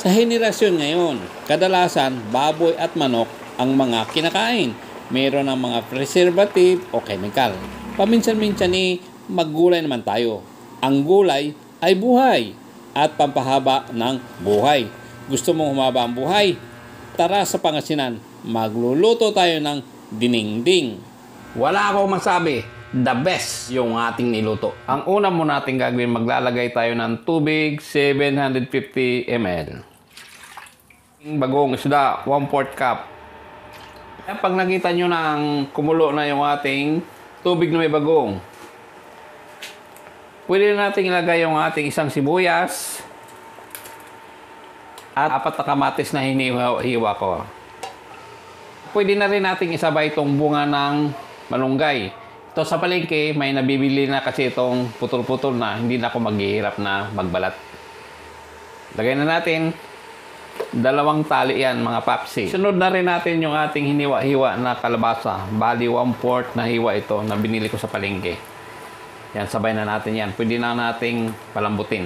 Sa henerasyon ngayon, kadalasan baboy at manok ang mga kinakain. Meron ng mga preservative o chemical. Paminsan-minsan maggulay naman tayo. Ang gulay ay buhay at pampahaba ng buhay. Gusto mong humaba ang buhay? Tara sa Pangasinan, magluluto tayo ng dinengdeng. Wala akong masabi, the best yung ating niluto. Ang una mo natin gagawin, maglalagay tayo ng tubig, 750 ml. Bagong isda, 1/4 cup. Pag nakita nyo na ang kumulo na yung ating tubig na may bagong, pwede natin ilagay yung ating isang sibuyas at 4 na kamatis na hinihiwa ko. Pwede na rin natin isabay itong bunga ng malunggay. Ito sa palengke, may nabibili na kasi itong putol-putol na, hindi na ako maghihirap na magbalat. Lagay na natin 2 tali yan, mga papsi. Sunod na rin natin yung ating hiniwa-hiwa na kalabasa. Bali 1/4 na hiwa ito na binili ko sa palengke. Yan, sabay na natin yan. Pwede na nating palambutin.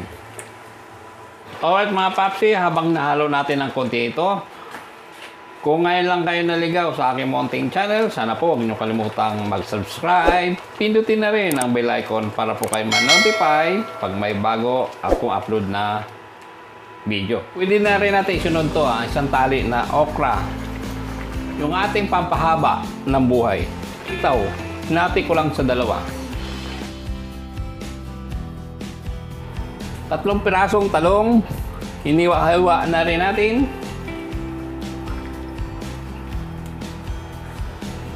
Alright mga papsi, habang nahalo natin ng konti ito, kung ngayon lang kayo naligaw sa aking munting channel, sana po huwag niyo kalimutang mag-subscribe. Pindutin na rin ang bell icon para po kayo ma-notify pag may bago akong upload na video. Pwede na rin natin isunod to, isang tali na okra. Yung ating pampahaba ng buhay. Ito, hinati ko lang sa 2. 3 pirasong talong, hiniwa-hiwa na rin natin.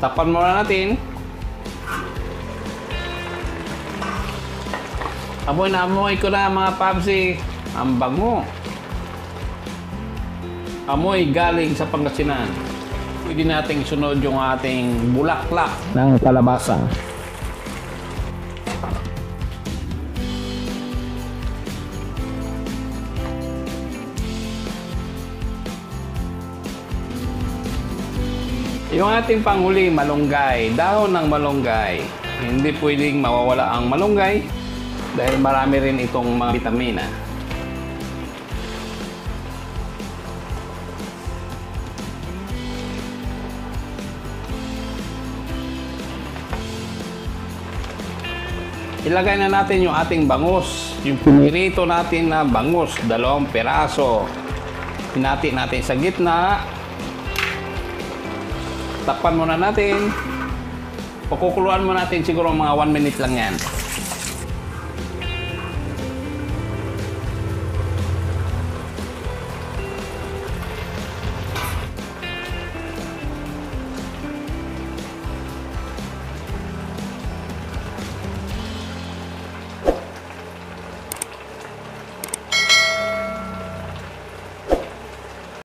Tapan muna natin. Amoy na amoy ko na mga papsi. Ang bango. Amoy galing sa Pangasinan. Pwede nating sunod yung ating bulaklak ng kalabasa. Yung ating panghuli, malunggay. Dahon ng malunggay. Hindi pwedeng mawawala ang malunggay dahil marami rin itong mga vitamina. Ilagay na natin yung ating bangus. Yung pinirito natin na bangus, 2 piraso. Hinati natin sa gitna. Takpan muna natin. Pakukuluan mo natin siguro mga 1 minute lang yan.